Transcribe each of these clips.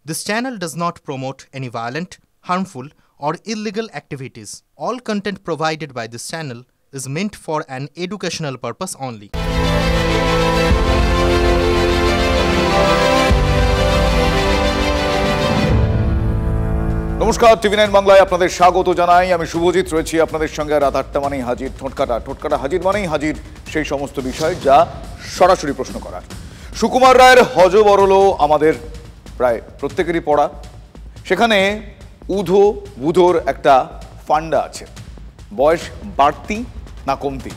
This channel does not promote any violent, harmful, or illegal activities. All content provided by this channel is meant for an educational purpose only. নমস্কার, টিভি9 বাংলায় আপনাদের স্বাগত জানাই। আমি শুভজিৎ রয়েছি আপনাদের সঙ্গে। রাত ৮টা মানেই হাজির ঠোঁটকাটা হাজির মানেই হাজির সেই সমস্ত বিষয় যা সরাসরি প্রশ্ন করার। সুকুমার রায়ের হযবরল আমাদের প্রায় প্রত্যেকেরই পড়া। সেখানে বুধোর একটা ফান্ডা আছে। বয়স বাড়তি না কমতি,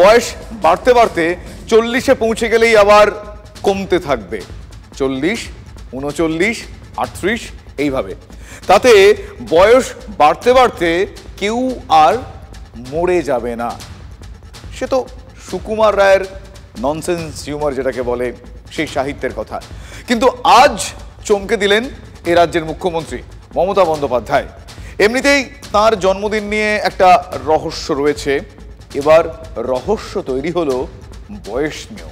বয়স বাড়তে বাড়তে 40-এ পৌঁছে গেলেই আবার কমতে থাকবে। 40, 39, 38 এইভাবে। তাতে বয়স বাড়তে বাড়তে কেউ আর মরে যাবে না। সে তো সুকুমার রায়ের ননসেন্স হিউমার যেটাকে বলে, সেই সাহিত্যের কথা। কিন্তু আজ চমকে দিলেন এ রাজ্যের মুখ্যমন্ত্রী মমতা বন্দ্যোপাধ্যায়। এমনিতেই তার জন্মদিন নিয়ে একটা রহস্য রয়েছে, এবার রহস্য তৈরি হলো বয়স নিয়েও।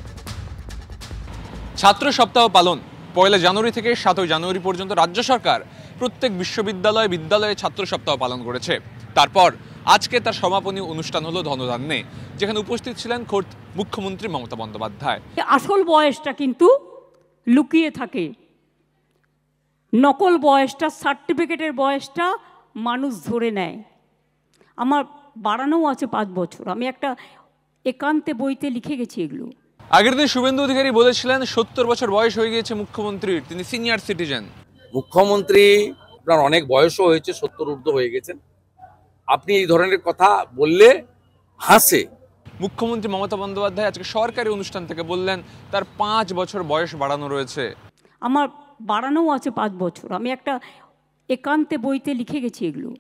ছাত্র সপ্তাহ পালন 1 জানুয়ারি থেকে 7 জানুয়ারি পর্যন্ত রাজ্য সরকার প্রত্যেক বিদ্যালয়ে ছাত্র সপ্তাহ পালন করেছে। তারপর আজকে তার সমাপনী অনুষ্ঠান হলো ধনধান্যে, যেখানে উপস্থিত ছিলেন খোদ মুখ্যমন্ত্রী মমতা বন্দ্যোপাধ্যায়। আসল বয়সটা কিন্তু লুকিয়ে থাকে, নকল বয়সটা, সার্টিফিকেটের বয়সটা মানুষ ধরে নেয়। আমার বাড়ানোও আছে 5 বছর, আমি একটা একান্তে বইতে লিখে গেছি এগুলো। আগের দিন শুভেন্দু অধিকারী বলেছিলেন 70 বছর বয়স হয়ে গিয়েছে মুখ্যমন্ত্রীর, তিনি সিনিয়র সিটিজেন। মুখ্যমন্ত্রী আপনার অনেক বয়সও হয়েছে, 70 ঊর্ধ্ব হয়ে গেছেন। আপনি এই ধরনের কথা বললে হাসে। মুখ্যমন্ত্রী মমতা বন্দ্যোপাধ্যায় আজকে সরকারি অনুষ্ঠান থেকে বললেন তার 5 বছর বয়স বাড়ানো রয়েছে। আমার বাড়ানোও আছে 5 বছর, আমি একটা একান্তে বইতে লিখে গেছি এগুলো।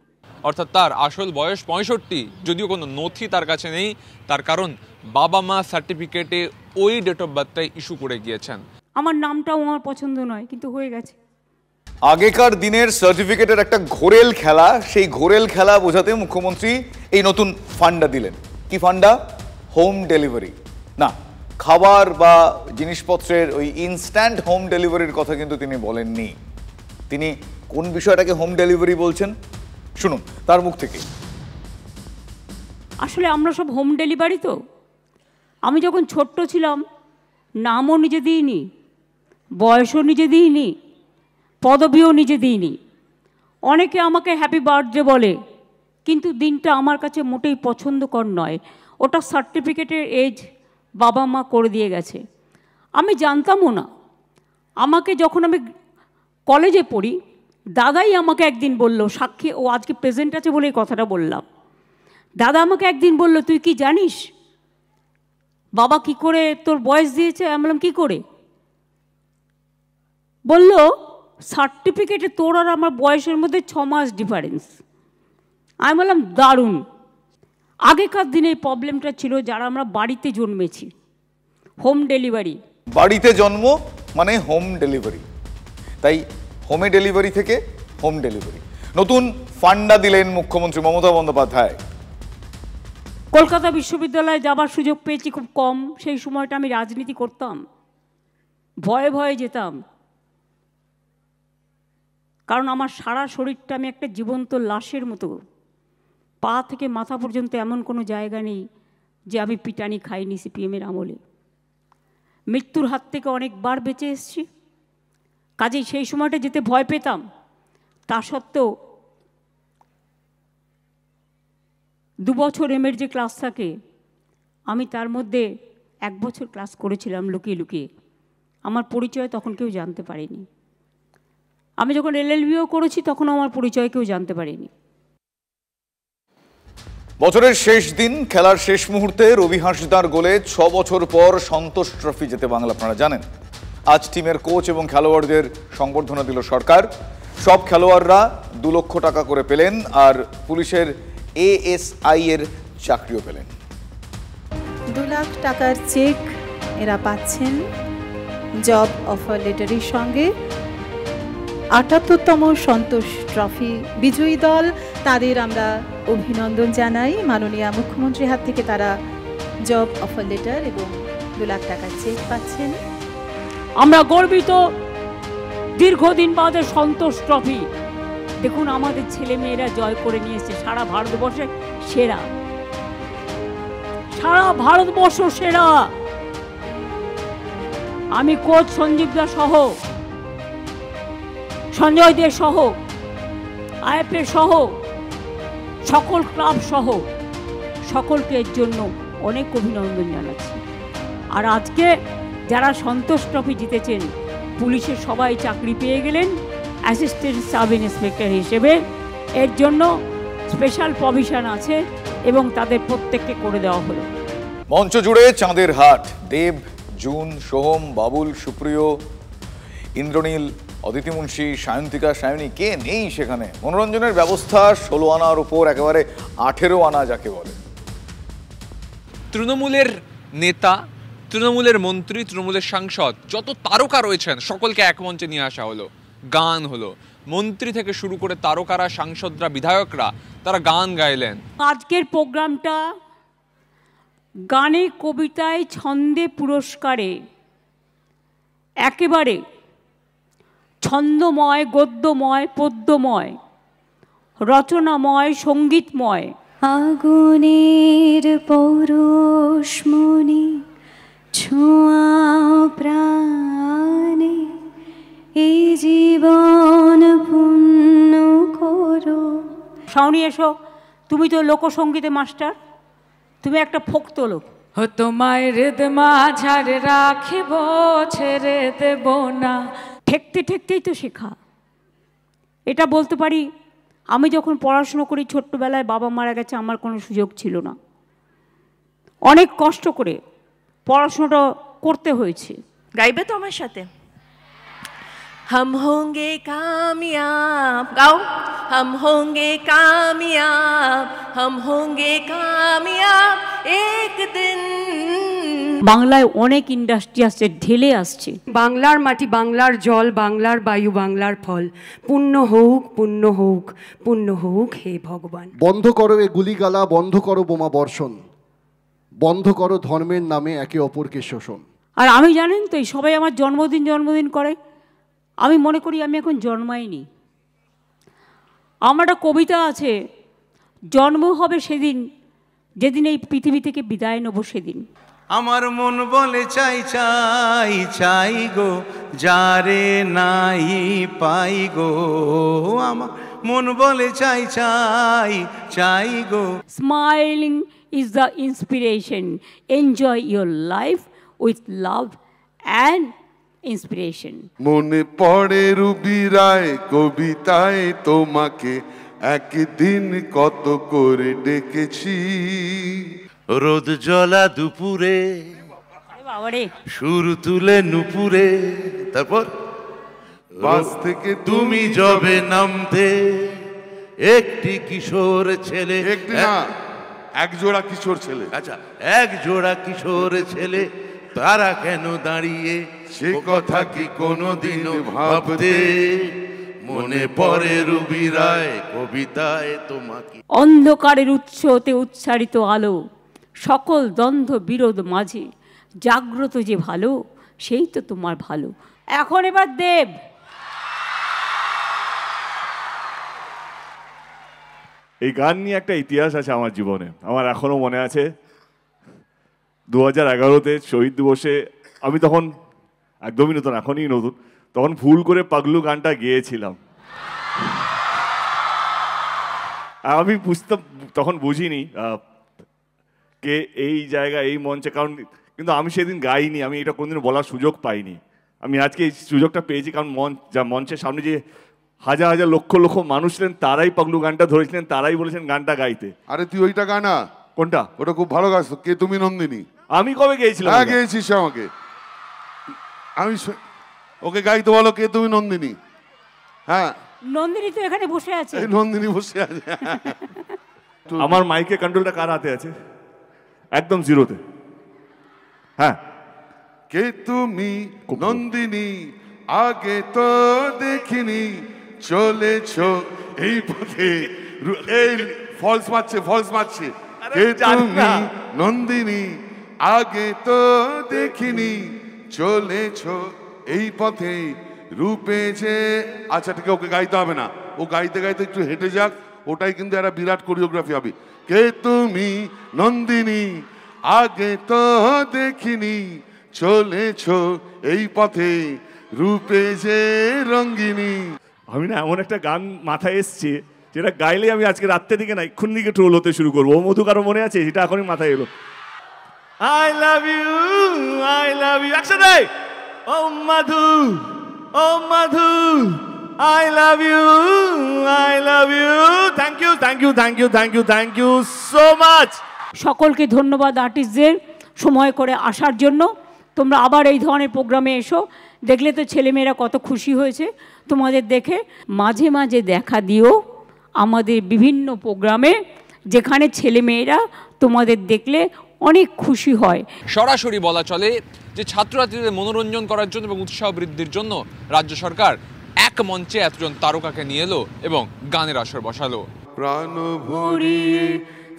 অর্থাৎ তার আসল বয়স 65, যদিও কোনো নথি তার কাছে নেই। তার কারণ বাবা মা সার্টিফিকেটে ওই ডেট অফ বার্থটাই ইস্যু করে গিয়েছেন। আমার নামটাও আমার পছন্দ নয়, কিন্তু হয়ে গেছে। আগেকার দিনের সার্টিফিকেটের একটা ঘোরেল খেলা, সেই ঘোরেল খেলা বোঝাতে মুখ্যমন্ত্রী এই নতুন ফান্ডা দিলেন। কি ফান্ডা? হোম ডেলিভারি না, খাবার বা জিনিসপত্রের ওই ইনস্ট্যান্ট হোম ডেলিভারির কথা কিন্তু তিনি বলেননি। তিনি কোন বিষয়টাকে হোম ডেলিভারি বলছেন শুনুন তার মুখ থেকে। আসলে আমরা সব হোম ডেলিভারি তো। আমি যখন ছোট্ট ছিলাম নামও নিজে দিইনি, বয়সও নিজে দিইনি, পদবিও নিজে দিইনি। অনেকে আমাকে হ্যাপি বার্থডে বলে, কিন্তু দিনটা আমার কাছে মোটেই পছন্দকর নয়। ওটা সার্টিফিকেটের এজ বাবা মা করে দিয়ে গেছে, আমি জানতামও না। আমাকে যখন আমি কলেজে পড়ি, দাদাই আমাকে একদিন বলল, সাক্ষী ও আজকে প্রেজেন্ট আছে বলে এই কথাটা বললাম। দাদা আমাকে একদিন বলল, তুই কি জানিস বাবা কি করে তোর বয়স দিয়েছে? আমি বললাম কী করে? বলল, সার্টিফিকেটে তোর আর আমার বয়সের মধ্যে 6 মাস ডিফারেন্স। আমি বললাম দারুণ। আগেকার দিনে এই প্রবলেমটা ছিল যারা আমরা বাড়িতে জন্মেছি। হোম ডেলিভারি, বাড়িতে জন্ম মানে হোম ডেলিভারি, তাই হোমে ডেলিভারি থেকে হোম ডেলিভারি। নতুন ফান্ডা দিলেন মুখ্যমন্ত্রী মমতা বন্দ্যোপাধ্যায়। কলকাতা বিশ্ববিদ্যালয়ে যাবার সুযোগ পেয়েছি খুব কম। সেই সময়টা আমি রাজনীতি করতাম, ভয়ে ভয়ে যেতাম, কারণ আমার সারা শরীরটা আমি একটা জীবন্ত লাশের মতো। পা থেকে মাথা পর্যন্ত এমন কোনো জায়গা নেই যে আমি পিটানি খাইনি সিপিএমের আমলে। মৃত্যুর হাত থেকে অনেকবার বেঁচে এসেছি, কাজেই সেই সময়টা যেতে ভয় পেতাম। তা সত্ত্বেও 2 বছর এমের যে ক্লাস থাকে, আমি তার মধ্যে 1 বছর ক্লাস করেছিলাম লুকিয়ে লুকিয়ে। আমার পরিচয় তখন কেউ জানতে পারেনি। আমি যখন এলএলবিও করেছি তখন আমার পরিচয় কেউ জানতে পারেনি। বছরের শেষ দিন, খেলার শেষ মুহূর্তে রবি হাঁসদার গোলে 6 বছর পর সন্তোষ ট্রফি জেতে বাংলা। আপনারা জানেন আজ টিমের কোচ এবং খেলোয়াড়দের সংবর্ধনা দিল সরকার। সব খেলোয়াড়রা 2 লক্ষ টাকা করে পেলেন, আর পুলিশের ASI এর চাকরিও পেলেন। 2 লাখ টাকার চেক এরা পাচ্ছেন জব অফার লেটারের সঙ্গে। 78তম সন্তোষ ট্রফি বিজয়ী দল, তাদের আমরা অভিনন্দন জানাই। মাননীয় মুখ্যমন্ত্রীর হাত থেকে তারা জব অফার লেটার এবং 2 লাখ টাকার চেক পাচ্ছেন। আমরা গর্বিত দীর্ঘদিন বাদে সন্তোষ ট্রফি দেখুন আমাদের ছেলে মেয়েরা জয় করে নিয়ে এসেছে, সারা ভারতবর্ষে সেরা, সারা ভারতবর্ষ সেরা। আমি কোচ সঞ্জীব দা সহ, সঞ্জয় দে সহ, আইএফএ সহ, সকল ক্লাব সহ সকলকে এর জন্য অনেক অভিনন্দন জানাচ্ছি। আর আজকে যারা সন্তোষ ট্রফি জিতেছেন, পুলিশের সবাই চাকরি পেয়ে গেলেন অ্যাসিস্ট্যান্ট সাব ইন্সপেক্টর হিসেবে, এর জন্য স্পেশাল প্রভিশন আছে এবং তাদের প্রত্যেককে করে দেওয়া হলো। মঞ্চ জুড়ে চাঁদের হাট, দেব, জুন, সোহম, বাবুল, সুপ্রিয়, ইন্দ্রনীল, অদিতি মুন্সি, সায়ন্তিকা, সায়নী, কে নেই সেখানে? মনোরঞ্জনের ব্যবস্থা 16 আনার উপর একেবারে 18 আনা যাকে বলে। তৃণমূলের নেতা, তৃণমূলের মন্ত্রী, তৃণমূলের সাংসদ, যত তারকা রয়েছেন সকলকে এক মঞ্চে নিয়ে আসা হলো, গান হলো। মন্ত্রী থেকে শুরু করে তারকারা, সাংসদরা, বিধায়করা তারা গান গাইলেন। আজকের প্রোগ্রামটা গানে, কবিতায়, ছন্দে, পুরস্কারে একেবারে ছন্দময়, গদ্যময়, পদ্যময়, রচনাময়, সঙ্গীতময়। আগুনের পৌরুষমণি ছোঁয়া প্রাণে এই জীবন পূর্ণ করো। শাওনি এসো, তুমি তো লোকসঙ্গীতে মাস্টার, তুমি একটা ফোক তোলো। তোমায় হৃদমা ঝাড় রাখিব, ছেড়ে দেব না। ঠেকতে ঠেকতেই তো শেখা। এটা বলতে পারি, আমি যখন পড়াশুনো করি ছোট্টবেলায় বাবা মারা গেছে, আমার কোনো সুযোগ ছিল না, অনেক কষ্ট করে পড়াশোনাটা করতে হয়েছে। গাইবে তো আমার সাথে? हम होंगे कामयाब, गाओ। हम होंगे कामयाब, हम होंगे कामयाब एक दिन। বাংলায় অনেক ইন্ডাস্ট্রি আসছে, ঢেলে আসছে। বাংলার মাটি, বাংলার জল, বাংলার বায়ু, বাংলার ফল, পুণ্য হোক, পুণ্য হোক, পুণ্য হোক হে ভগবান। বন্ধ করো এ গুলিগালা, বন্ধ করো বোমা বর্ষণ, বন্ধ করো ধর্মের নামে একে অপরকে শোষণ। আর আমি জানেন তো, এই সবাই আমার জন্মদিন করে, আমি মনে করি আমি এখন জন্মাইনি। আমার একটা কবিতা আছে, জন্ম হবে সেদিন যেদিন এই পৃথিবী থেকে বিদায় নেব সেদিন। আমার মন বলে চাই চাই চাই গো, যারে নাই পাই গো। আমার মন বলে চাই চাই চাই গো। Smiling is the inspiration, enjoy your life with love and inspiration. মনে পড়ে রুবি রায় কবিতায় তোমাকে একদিন কত করে ডেকেছি। রোদ জ্বলা দুপুরে, সুর তুলে নুপুরে, তারপর বাস থেকে তুমি যবে নামতে একটি কিশোর ছেলে, একটি না, এক জোড়া কিশোর ছেলে। আচ্ছা, এক জোড়া কিশোর ছেলে, তারা কেন দাঁড়িয়ে সে কথা কি কোনোদিনও ভাবতে? মনে পড়ে রুবি রায় কবিতায় তোমাকে। অন্ধকারের উৎস হতে উচ্চারিত আলো, সকল দ্বন্দ্ব বিরোধ মাঝে জাগ্রত যে ভালো, সেই তো তোমার ভালো। এখন এবার দেব। এই গান নিয়ে একটা ইতিহাস আছে আমার জীবনে, আমার এখনো মনে আছে। 2011-তে শহীদ দিবসে আমি তখন একদমই নতুন, এখনই নতুন, তখন ভুল করে পাগলু গানটা গেয়েছিলাম। আমি তখন বুঝিনি কে এই জায়গা, এই মঞ্চে, কারণ কিন্তু আমি সেদিন গাইনি, আমি এটা কোনোদিন বলার সুযোগ পাইনি। আমি আজকে এই সুযোগটা পেয়েছি, কারণ মঞ্চের সামনে যে হাজার হাজার লক্ষ লক্ষ মানুষ ছিলেন, তারাই পাগলু গানটা ধরেছিলেন, তারাই বলেছেন গানটা গাইতে। আরে তুই ওইটা গানা। কোনটা? ওটা খুব ভালো গাছ। কে তুমি নন্দিনী? আমি কবে গেয়েছিলাম? হ্যাঁ গেয়েছিস আমাকে। আমি ওকে গাইতে বলো, কে তুমি নন্দিনী? হ্যাঁ, নন্দিনী তো এখানে বসে আছে। নন্দিনী বসে আছে। আমার মাইকে কন্ট্রোলটা কার হাতে আছে? একদম জিরোতে। হ্যাঁ, কে তুমি নন্দিনী, আগে তো দেখিনি, চলেছ এই পথে। এই ফলস মারছে। কে তুমি নন্দিনী, আগে তো দেখিনি, চলেছ এই পথে, রূপে যে, আচ্ছা ঠিক ওকে গাইতে হবে না, ও গাইতে গাইতে একটু হেঁটে যাক, ওটাই কিন্তু একটা বিরাট কোরিওগ্রাফি হবে। কে তুমি নন্দিনী, আগে তো দেখিনি, চলেছ এই পথে রূপে যে রঙ্গিনী। আমি না এমন একটা গান মাথায় এসছে যেটা গাইলে আমি আজকে রাত্রে দিকে না এক্ষুন দিকে ট্রোল হতে শুরু করবো। ও মধু কারো মনে আছে? সেটা এখনই মাথায় এলো। I love you, I love you. একসাথে Oh Madhu, oh Madhu, I love you, I love you. Thank you, thank you, thank you, thank you, thank you so much. সকলকে ধন্যবাদ আর্টিস্টদের সময় করে আসার জন্য। তোমরা আবার এই ধরনের প্রোগ্রামে এসো, দেখলে তো ছেলেমেয়েরা কত খুশি হয়েছে তোমাদের দেখে। মাঝে মাঝে দেখা দিও আমাদের বিভিন্ন প্রোগ্রামে, যেখানে ছেলেমেয়েরা তোমাদের দেখলে অনেক খুশি হয়। সরাসরি বলা চলে যে ছাত্রছাত্রীদের মনোরঞ্জন করার জন্য এবং উৎসাহ বৃদ্ধির জন্য রাজ্য সরকার এক মঞ্চে এতজন তারকাকে নিয়ে এলো এবং গানের আসর বসালো। প্রাণ ভরিয়ে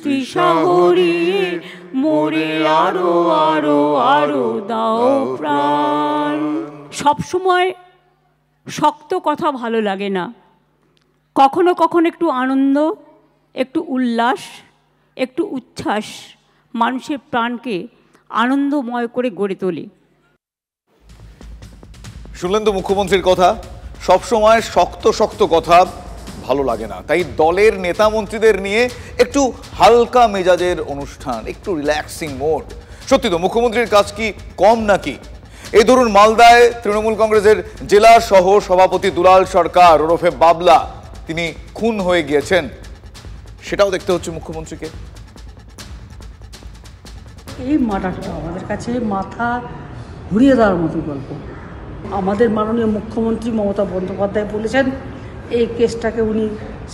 তৃষা হরিয়ে মোরে আরো আরো আরো দাও প্রাণ। সবসময় শক্ত কথা ভালো লাগে না, কখনো কখনো একটু আনন্দ, একটু উল্লাস, একটু উচ্ছ্বাস মানুষের প্রাণকে আনন্দময় করে গড়ে তোলে। শুনলেন তো মুখ্যমন্ত্রীর কথা, সবসময় শক্ত শক্ত কথা ভালো লাগে না, তাই দলের নেতা মন্ত্রীদের নিয়ে একটু হালকা মেজাজের অনুষ্ঠান, একটু রিল্যাক্সিং মোড। সত্যি তো মুখ্যমন্ত্রীর কাজ কি কম নাকি? এই ধরুন মালদায় তৃণমূল কংগ্রেসের জেলা সহ সভাপতি দুলাল সরকার ওরফে বাবলা, তিনি খুন হয়ে গিয়েছেন, সেটাও দেখতে হচ্ছে মুখ্যমন্ত্রীকে। এই মার্ডারটা আমাদের কাছে মাথা ঘুরিয়ে দেওয়ার মতো গল্প। আমাদের মাননীয় মুখ্যমন্ত্রী মমতা বন্দ্যোপাধ্যায় বলেছেন এই কেসটাকে উনি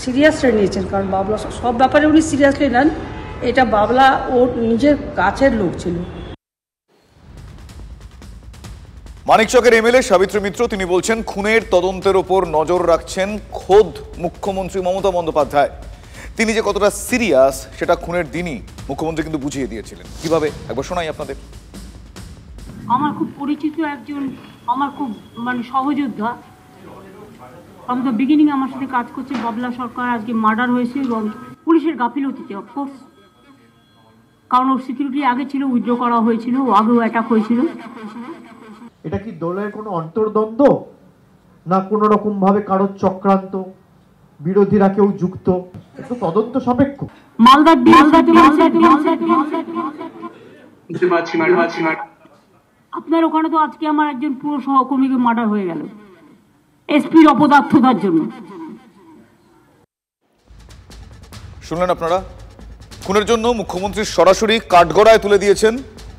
সিরিয়াসলি নিয়েছেন, কারণ বাবলা সব ব্যাপারে উনি সিরিয়াসলি নেন। এটা বাবলা ওর নিজের কাছের লোক ছিল। মানিকচকের এমএলএ সাবিত্রী মিত্র তিনি বলছেন খুনের তদন্তের ওপর নজর রাখছেন খোদ মুখ্যমন্ত্রী মমতা বন্দ্যোপাধ্যায়। তিনি যে কতটা সিরিয়াস সেটা খুনের দিনই মুখ্যমন্ত্রী কিন্তু বুঝিয়ে দিয়েছিলেন। কিভাবে একবার শোনাই আপনাদের। আমার খুব পরিচিত একজন, আমার খুব সহযোদ্ধা, ফ্রম দ্য বিগিনিং আমার সাথে কাজ করছে বাবলা সরকার, আজকে মার্ডার হয়েছে এবং পুলিশের গাফিলতিতে, অফকোর্স, কারণ ওর সিকিউরিটি আগে ছিল, উইথড্র করা হয়েছিল, আগেও অ্যাটাক হয়েছিল। এটা কি দলের কোনো অন্তর্দ্বন্দ্ব, না কোনো রকম ভাবে কারোর চক্রান্ত, বিরোধীরা কেউ যুক্ত? একটু তদন্ত সাপেক্ষ। আপনার ওখানে তো আজকে আমার একজন পুরো সহকর্মীকে মার্ডার হয়ে গেল এসপির অপদার্থতার জন্য। শুনলেন আপনারা, খুনের জন্য মুখ্যমন্ত্রী সরাসরি কাঠগড়ায় তুলে দিয়েছেন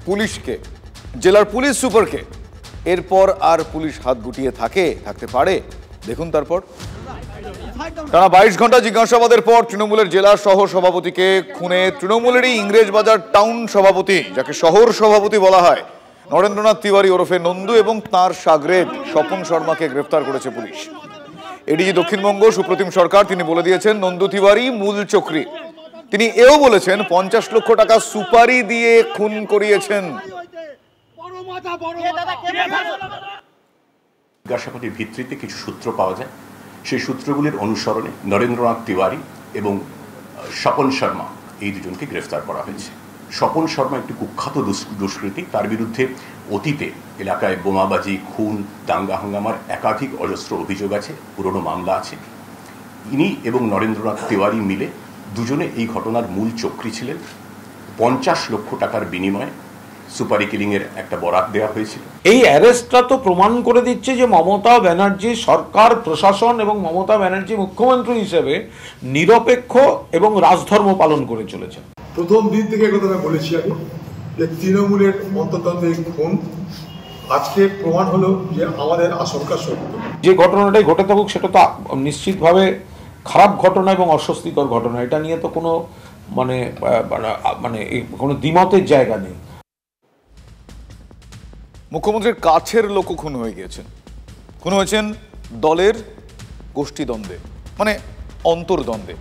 পুলিশকে, জেলার পুলিশ সুপারকে। এরপর আর পুলিশ হাত গুটিয়ে থাকতে পারে? দেখুন তারপর। টানা 22 ঘন্টা জিজ্ঞাসাবাদের পর তৃণমূলের জেলা সহ সভাপতিকে খুনে তৃণমূলেরই ইংরেজবাজার টাউন সভাপতি, যাকে শহর সভাপতি বলা হয়, নরেন্দ্রনাথ তিওয়ারি ওরফে নন্দু এবং তাঁর সাগরেদ স্বপন শর্মাকে গ্রেফতার করেছে পুলিশ। এডিজি দক্ষিণবঙ্গ সুপ্রতিম সরকার তিনি বলে দিয়েছেন নন্দু তিওয়ারি মূল চক্রী। তিনি এও বলেছেন 50 লক্ষ টাকা সুপারি দিয়ে খুন করিয়েছেন। জিজ্ঞাসাবাদের ভিত্তিতে কিছু সূত্র পাওয়া যায়, সেই সূত্রগুলির অনুসরণে নরেন্দ্রনাথ তিওয়ারি এবং স্বপন শর্মা এই দুজনকে গ্রেফতার করা হয়েছে। স্বপন শর্মা একটি কুখ্যাত দুষ্কৃতী, তার বিরুদ্ধে অতীতে এলাকায় বোমাবাজি, খুন, দাঙ্গা হাঙ্গামার একাধিক অজস্র অভিযোগ আছে, পুরনো মামলা আছে। ইনি এবং নরেন্দ্রনাথ তিওয়ারি মিলে দুজনে এই ঘটনার মূল চক্রী ছিলেন। 50 লক্ষ টাকার বিনিময়ে সুপারি কিলিং এর একটা বরাত দেওয়া হয়েছিল। এই অ্যারেস্টটা তো প্রমাণ করে দিচ্ছে যে মমতা ব্যানার্জি সরকার, প্রশাসন এবং মমতা ব্যানার্জি মুখ্যমন্ত্রী হিসেবে নিরপেক্ষ এবং রাজধর্ম পালন করে চলেছে। প্রথম দিন থেকে কথা বলেছি আমি যে তৃণমূলের অন্তর্দ্বন্দ্বে খুন আজকে প্রমাণ হলো যে আমাদের আশঙ্কা সত্য। যে ঘটনাটাই ঘটে থাকুক সেটা তো নিশ্চিতভাবে খারাপ ঘটনা এবং অস্বস্তিকর ঘটনা, এটা নিয়ে তো কোনো মানে কোনো দ্বিমতের জায়গা নেই। মুখ্যমন্ত্রীর কাছের লোক খুন হয়ে গিয়েছেন, খুন হয়েছেন দলের গোষ্ঠীদ্বন্দ্বে, মানে অন্তর্দ্বন্দ্বে।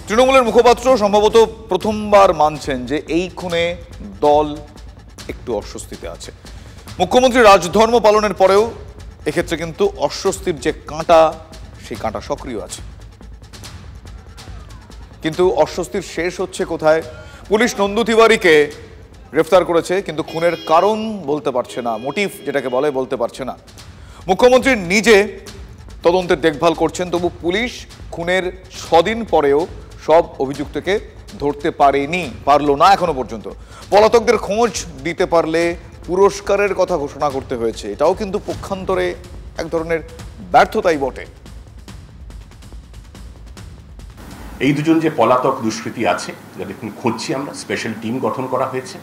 তৃণমূলের মুখপাত্র সম্ভবত প্রথমবার মানছেন যে এই খুনে দল একটু অস্বস্তিতে আছে। মুখ্যমন্ত্রী রাজধর্ম পালনের পরেও এক্ষেত্রে কিন্তু অস্বস্তির যে কাঁটা, সেই কাঁটা সক্রিয় আছে। কিন্তু অস্বস্তির শেষ হচ্ছে কোথায়? পুলিশ নন্দু তিওয়ারিকে গ্রেফতার করেছে, কিন্তু খুনের কারণ বলতে পারছে না, মোটিভ যেটাকে বলে বলতে পারছে না। মুখ্যমন্ত্রী নিজে তদন্তের দেখভাল করছেন, তবু পুলিশ খুনের 6 দিন পরেও সব অভিযুক্তকে ধরতে পারলো না এখনো পর্যন্ত। পলাতকদের খোঁজ দিতে পারলে পুরস্কারের কথা ঘোষণা করতে হয়েছে, এটাও কিন্তু পক্ষান্তরে এক ধরনের ব্যর্থতাই বটে। এই দুজন যে পলাতক দুষ্কৃতী আছে, যাদের খুঁজছি আমরা, স্পেশাল টিম গঠন করা হয়েছে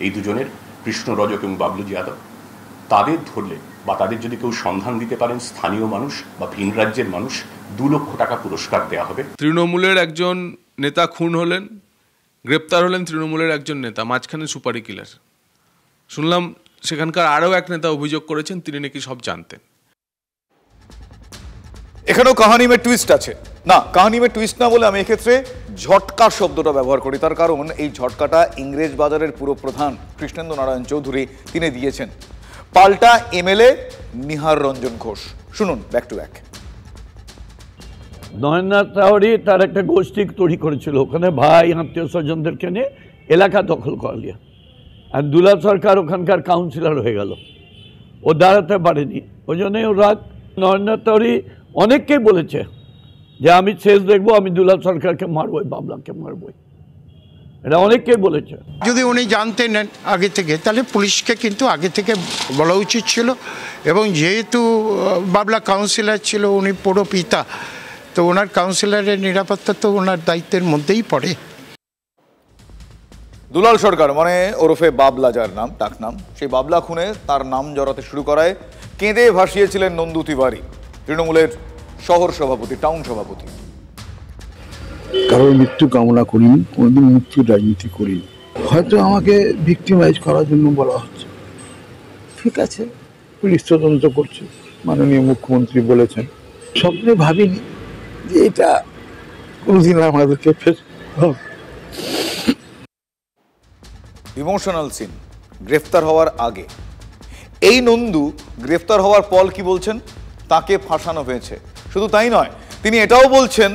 এই দুজনের, কৃষ্ণ রজক এবং বাবলু যাদব। তাদের ধরলে বা তাদের যদি কেউ সন্ধান দিতে পারেন স্থানীয় মানুষ বা ভিন রাজ্যের মানুষ, 2 লক্ষ টাকা পুরস্কার দেওয়া হবে। তৃণমূলের একজন নেতা খুন হলেন, গ্রেপ্তার হলেন তৃণমূলের একজন নেতা, মাঝখানে সুপারি কিলার। শুনলাম সেখানকার আরও এক নেতা অভিযোগ করেছেন তিনি নাকি সব জানতেন। এখানেও কাহানি মে টুইস্ট আছে। না, কাহানি মে টুইস্ট না বলে আমি এক্ষেত্রে ঝটকা শব্দটা ব্যবহার করি, তার কারণ এই ঝটকাটা ইংরেজ বাজারের পুরো প্রধান কৃষ্ণেন্দু নারায়ণ চৌধুরী তিনি দিয়েছেন। পাল্টা এমএলএ নিহার রঞ্জন ঘোষ। শুনুন back to back. Nayana Tiwari তার একটা গোষ্ঠী তৈরি করেছিল, ওখানে ভাই আত্মীয় স্বজনদেরকে নিয়ে এলাকা দখল করলিয়া, আর দুলাল সরকার ওখানকার কাউন্সিলর হয়ে গেল, ও দাঁড়াতে পারেনি, ওই জন্যই ও রাগ। নয়না তিওয়ারি অনেককেই বলেছে যে আমি শেষ দেখবো, আমি দুলাল সরকারকে মারবই, বাবলাকে মারবই, এটা অনেককেই বলেছে। যদি উনি জানতেন আগে থেকে, তাহলে পুলিশকে কিন্তু আগে থেকে বলা উচিত ছিল, এবং যেহেতু বাবলা কাউন্সিলর ছিল, উনি পুরো পিতা, তো ওনার কাউন্সিলরের নিরাপত্তা তো ওনার দায়িত্বের মধ্যেই পড়ে। দুলাল সরকার মানে ওরফে বাবলা, যার নাম ডাকনাম, সেই বাবলা খুনে তার নাম জড়াতে শুরু করায় কেঁদে ভাসিয়েছিলেন নন্দু তিওয়ারি, তৃণমূলের শহর সভাপতি, টাউন সভাপতি। কারোর মৃত্যু কামনা করিনি, কোনোদিন মৃত্যুর রাজনীতি করিনি, হয়তো আমাকে ভিক্টিমাইজ করার জন্য বলা হচ্ছে। ঠিক আছে, পুলিশ তদন্ত করছে, মাননীয় মুখ্যমন্ত্রী বলেছেন। স্বপ্নে ভাবিনি যে এটা কোনোদিন আমাদেরকে ফেস। ইমোশনাল সিন গ্রেফতার হওয়ার আগে। এই নন্দু গ্রেফতার হওয়ার পর কি বলছেন? তাকে ফাঁসানো হয়েছে। শুধু তাই নয়, তিনি এটাও বলছেন,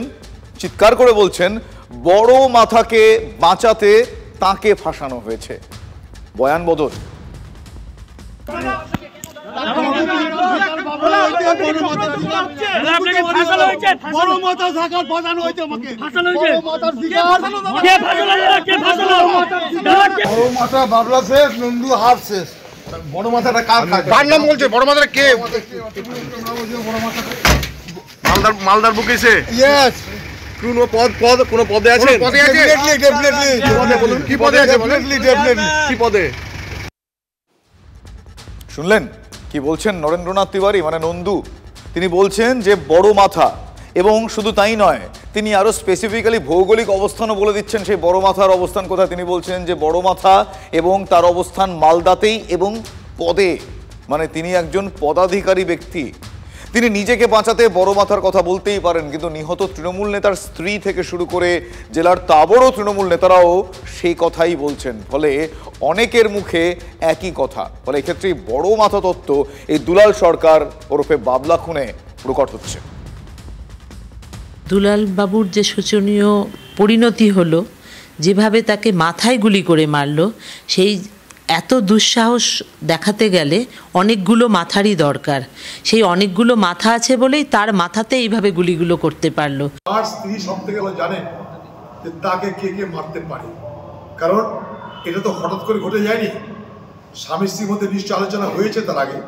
চিৎকার করে বলছেন, বড় মাথাকে বাঁচাতে তাকে ফাঁসানো হয়েছে। বয়ান বদল। বাবলা শেষ, নন্দু হাফ শেষ। বড় মাথাটা কার নাম বলছে? বড় মাথাটা কে? মালদার বুকেছে। ইয়েস। কোন পদে আছে? পদে আছে, ডেফিনেটলি। কি পদে আছে? ডেফিনেটলি। কি পদে? শুনলেন কি বলছেন নরেন্দ্রনাথ তিওয়ারি মানে নন্দু? তিনি বলছেন যে বড় মাথা, এবং শুধু তাই নয়, তিনি আরো স্পেসিফিক্যালি ভৌগোলিক অবস্থানও বলে দিচ্ছেন। সেই বড় মাথার অবস্থান কোথায় তিনি বলছেন যে বড় মাথা এবং তার অবস্থান মালদাতেই, এবং পদে মানে তিনি একজন পদাধিকারী ব্যক্তি। তিনি নিজেকে বাঁচাতে বড় মাথার কথা বলতেই পারেন, কিন্তু নিহত তৃণমূল নেতার স্ত্রী থেকে শুরু করে জেলার তাবড়ো তৃণমূল নেতারাও সেই কথাই বলছেন। ফলে অনেকের মুখে একই কথা। ফলে এক্ষেত্রে বড় মাথা তত্ত্ব এই দুলাল সরকার ওরফে বাবলা খুনে প্রকট হচ্ছে। দুলাল বাবুর যে শোচনীয় পরিণতি হলো, যেভাবে তাকে মাথায় গুলি করে মারলো, সেই এত দুঃসাহস দেখাতে গেলে অনেকগুলো মাথারই দরকার। সেই অনেকগুলো মাথা আছে বলেই তার মাথাতে এইভাবে গুলিগুলো করতে পারলো। তার স্ত্রী সব থেকে ভালো জানেন যে তাকে কে কে মারতে পারে, কারণ এটা তো হঠাৎ করে ঘটে যায়নি। স্বামী স্ত্রীর মধ্যে নিশ্চয় আলোচনা হয়েছে তার আগে,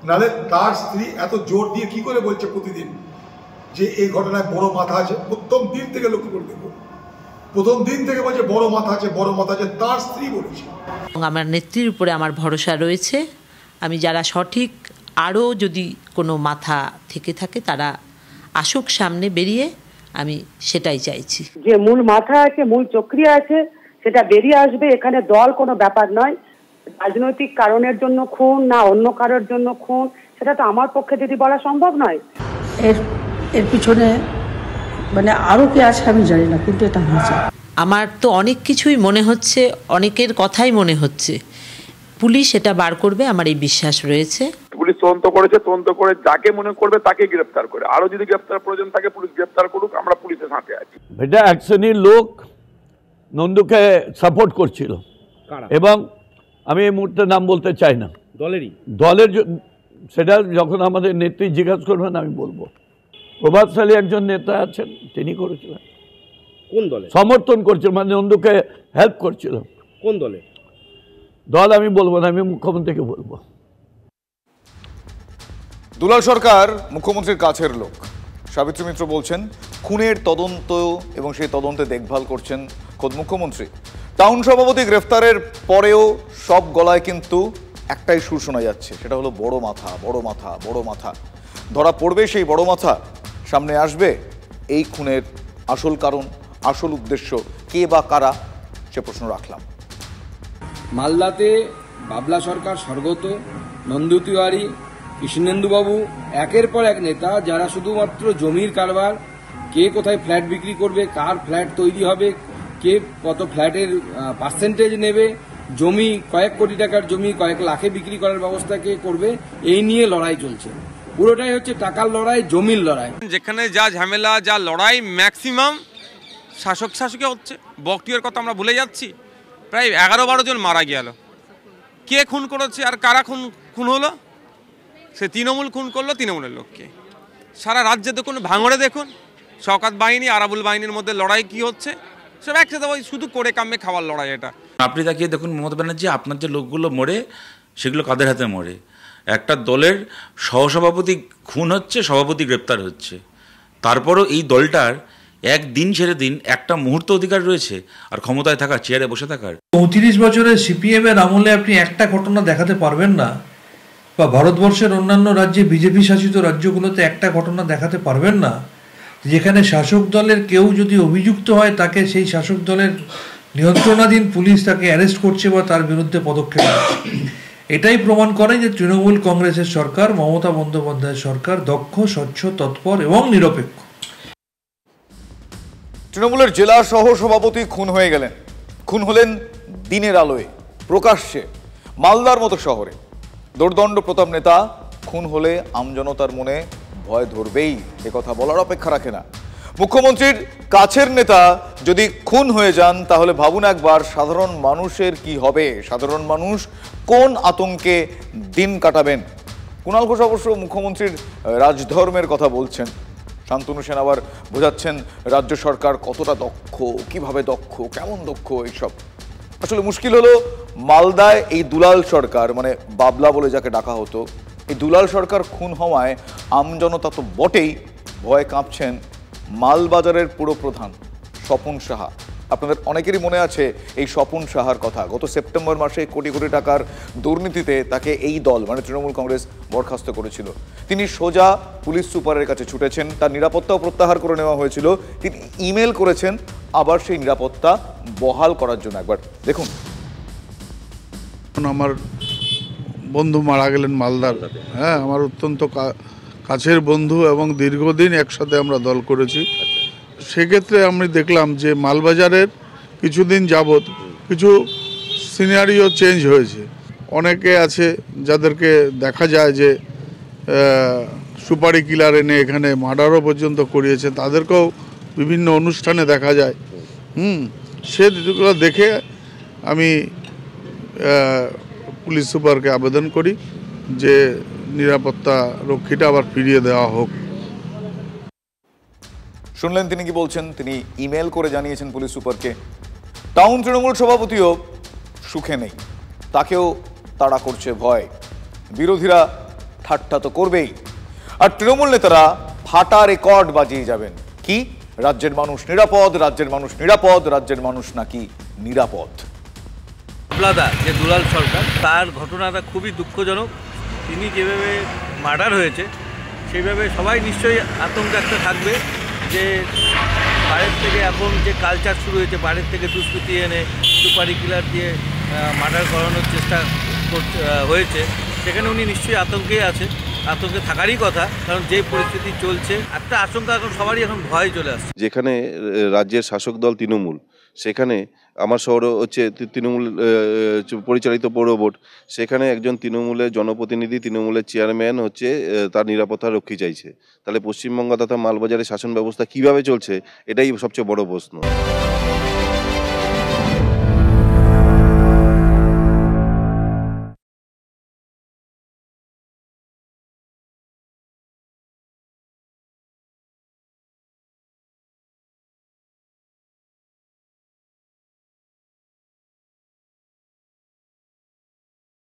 নাহলে তার স্ত্রী এত জোর দিয়ে কি করে বলছে প্রতিদিন যে এই ঘটনায় বড় মাথা আছে? প্রথম দিন থেকে লক্ষ্য করে দেখুন, প্রথম দিন থেকে বলছে বড় মাথা আছে, বড় মাথা আছে, তার স্ত্রী বলেছে। আমার নেত্রীর উপরে আমার ভরসা রয়েছে। আমি যারা সঠিক, আরও যদি কোনো মাথা থেকে থাকে তারা আসুক সামনে বেরিয়ে, আমি সেটাই চাইছি। যে মূল মাথা আছে, মূল চক্রিয়া আছে, সেটা বেরিয়ে আসবে। এখানে দল কোনো ব্যাপার নয়। রাজনৈতিক কারণের জন্য খুন না অন্য কারোর জন্য খুন, সেটা তো আমার পক্ষে যদি বলা সম্ভব নয়। এর পিছনে মানে আরও কে আছে আমি জানি না, কিন্তু এটা হয়েছে। আমার তো অনেক কিছুই মনে হচ্ছে, অনেকের কথাই মনে হচ্ছে। পুলিশ এটা বার করবে, আমার এই বিশ্বাস রয়েছে। পুলিশ তদন্ত করেছে, তদন্ত করে যাকে মনে করবে তাকে গ্রেফতার করে, আরো যদি গ্রেফতার প্রয়োজন থাকে পুলিশ গ্রেফতার করুক, আমরা পুলিশের সাথে আছি। এটা এক শ্রেণীর লোক নন্দুকে সাপোর্ট করছিল এবং আমি এই মুহূর্তে নাম বলতে চাই না, দলের সেটা যখন আমাদের নেত্রী জিজ্ঞাসা করবেন আমি বলবো। প্রভাবশালী একজন নেতা আছেন, তিনি করেছিলেন। কোন দলে সমর্থন করছিল, মানে নন্দুকে হেল্প করছিল। কোন দলে? দল আমি বলবো না, আমি মুখ্যমন্ত্রীকে বলবো। দুলাল সরকার মুখ্যমন্ত্রীর কাছের লোক। সাবিত্রী মিত্র বলছেন খুনের তদন্ত এবং সেই তদন্তে দেখভাল করছেন খোদ মুখ্যমন্ত্রী। টাউন সভাপতি গ্রেফতারের পরেও সব গলায় কিন্তু একটাই সুর শোনা যাচ্ছে, সেটা হলো বড় মাথা, বড় মাথা, বড় মাথা। ধরা পড়বে সেই বড় মাথা, সামনে আসবে এই খুনের আসল কারণ, আসল উদ্দেশ্য, কে বা কারা, সে প্রশ্ন রাখলাম। মালদাতে বাবলা সরকার স্বর্গত, নন্দু তিওয়ারি, কৃষ্ণেন্দুবাবু একের পর এক নেতা যারা শুধুমাত্র জমির কারবার, কে কোথায় ফ্ল্যাট বিক্রি করবে, কার ফ্ল্যাট তৈরি হবে, কে কত ফ্ল্যাটের পার্সেন্টেজ নেবে, জমি কয়েক কোটি টাকার জমি কয়েক লাখে বিক্রি করার ব্যবস্থা কে করবে, এই নিয়ে লড়াই চলছে। পুরোটাই হচ্ছে টাকার লড়াই, জমির লড়াই। যেখানে যা ঝামেলা, যা লড়াই ম্যাক্সিমাম শাসকে হচ্ছে। বকটিয়ার কথা আমরা ভুলে যাচ্ছি, প্রায় 11-12 জন মারা গেল। কে খুন করেছে আর কারা খুন হলো? সে তৃণমূল খুন করলো তৃণমূলের লোককে। সারা রাজ্যে দেখুন, ভাঙড়ে দেখুন, শওকত বাহিনী আরাবুল বাহিনীর মধ্যে লড়াই কি হচ্ছে, সব একসাথে ওই শুধু করে কামে খাওয়ার লড়াই। এটা আপনি তাকিয়ে দেখুন মমতা ব্যানার্জি, আপনার যে লোকগুলো মরে সেগুলো কাদের হাতে মরে? একটা দলের সহসভাপতি খুন হচ্ছে, সভাপতি গ্রেপ্তার হচ্ছে, তারপরও এই দলটার একদিন ছেড়ে দিন একটা মুহূর্ত অধিকার রয়েছে আর ক্ষমতায় থাকার, চেয়ারে বসে থাকার। 35 বছরের সিপিএম এর আমলে আপনি একটা ঘটনা দেখাতে পারবেন না, বা ভারতবর্ষের অন্যান্য রাজ্যে বিজেপি শাসিত রাজ্যগুলোতে একটা ঘটনা দেখাতে পারবেন না যেখানে শাসক দলের কেউ যদি অভিযুক্ত হয় তাকে সেই শাসক দলের নিয়ন্ত্রণাধীন পুলিশ তাকে অ্যারেস্ট করছে বা তার বিরুদ্ধে পদক্ষেপ নিচ্ছে। এটাই প্রমাণ করে যে তৃণমূল কংগ্রেসের সরকার, মমতা বন্দ্যোপাধ্যায়ের সরকার দক্ষ, স্বচ্ছ, তৎপর এবং নিরপেক্ষ। তৃণমূলের জেলা সহ সভাপতি খুন হয়ে গেলেন। খুন হলেন দিনের আলোয়, প্রকাশ্যে, মালদার মতো শহরে। দোর্দণ্ড প্রতাপ নেতা খুন হলে আমজনতার মনে ভয় ধরবেই, কথা বলার অপেক্ষা রাখে না। মুখ্যমন্ত্রীর কাছের নেতা যদি খুন হয়ে যান তাহলে ভাবুন একবার সাধারণ মানুষের কি হবে, সাধারণ মানুষ কোন আতঙ্কে দিন কাটাবেন। কুণাল ঘোষ অবশ্য মুখ্যমন্ত্রীর রাজধর্মের কথা বলছেন। শান্তনু সেন আবার বোঝাচ্ছেন রাজ্য সরকার কতটা দক্ষ, কিভাবে দক্ষ, কেমন দক্ষ এইসব। আসলে মুশকিল হলো মালদায় এই দুলাল সরকার, মানে বাবলা বলে যাকে ডাকা হতো, এই দুলাল সরকার খুন হওয়ায় আমজনতা তো বটেই, ভয়ে কাঁপছেন মালবাজারের পুরপ্রধান স্বপন সাহা। আপনাদের অনেকেরই মনে আছে এই স্বপন সাহার কথা। গত সেপ্টেম্বর মাসে কোটি কোটি টাকার দুর্নীতিতে তাকে এই দল, মানে তৃণমূল কংগ্রেস, বরখাস্ত করেছিল। তিনি সোজা পুলিশ সুপারের কাছে ছুটেছেন, তার নিরাপত্তাও প্রত্যাহার করে নেওয়া হয়েছিল। তিনি ইমেল করেছেন আবার সেই নিরাপত্তা বহাল করার জন্য। একবার দেখুন। আমার বন্ধু মারা গেলেন মালদার, হ্যাঁ, আমার অত্যন্ত কাছের বন্ধু এবং দীর্ঘদিন একসাথে আমরা দল করেছি। সেক্ষেত্রে আমি দেখলাম যে মালবাজারের কিছুদিন যাবৎ কিছু সিনারিও চেঞ্জ হয়েছে। অনেকে আছে যাদেরকে দেখা যায় যে সুপারি কিলার এনে এখানে মার্ডারও পর্যন্ত করিয়েছে, তাদেরকেও বিভিন্ন অনুষ্ঠানে দেখা যায়। সেগুলো দেখে আমি পুলিশ সুপারকে আবেদন করি যে নিরাপত্তা রক্ষীটা আবার ফিরিয়ে দেওয়া হোক। শুনলেন তিনি কি বলছেন। তিনি ইমেল করে জানিয়েছেন পুলিশ সুপারকে। টাউন তৃণমূল সভাপতিও সুখে নেই, তাকেও তাড়া করছে ভয়। বিরোধীরা ঠাট্টা তো করবেই, আর তৃণমূল নেতারা ফাটা রেকর্ড বাজিয়ে যাবেন। কি রাজ্যের মানুষ নিরাপদ, রাজ্যের মানুষ নিরাপদ, রাজ্যের মানুষ নাকি নিরাপদ। বাবলাদা যে দুলাল সরকার, তার ঘটনাটা খুবই দুঃখজনক। তিনি যেভাবে মার্ডার হয়েছে সেইভাবে সবাই নিশ্চয়ই আতঙ্ক একটা থাকবে যে বাইরের থেকে এখন যে কালচার শুরু হয়েছে, বাইরের থেকে দুষ্কৃতি এনে সুপারি কিলার দিয়ে মার্ডার করানোর চেষ্টা হয়েছে, সেখানে উনি নিশ্চয়ই আতঙ্কেই আছে। আতঙ্কে থাকারই কথা, কারণ যে পরিস্থিতি চলছে একটা আশঙ্কা এখন সবারই এখন ভয় চলে আসছে। যেখানে রাজ্যের শাসক দল তৃণমূল, সেখানে আমার শহর হচ্ছে তৃণমূল পরিচালিত পৌর বোর্ড, সেখানে একজন তৃণমূলের জনপ্রতিনিধি, তৃণমূলের চেয়ারম্যান হচ্ছে তার নিরাপত্তা রক্ষী চাইছে। তাহলে পশ্চিমবঙ্গ তথা মালবাজারের শাসন ব্যবস্থা কিভাবে চলছে, এটাই সবচেয়ে বড় প্রশ্ন।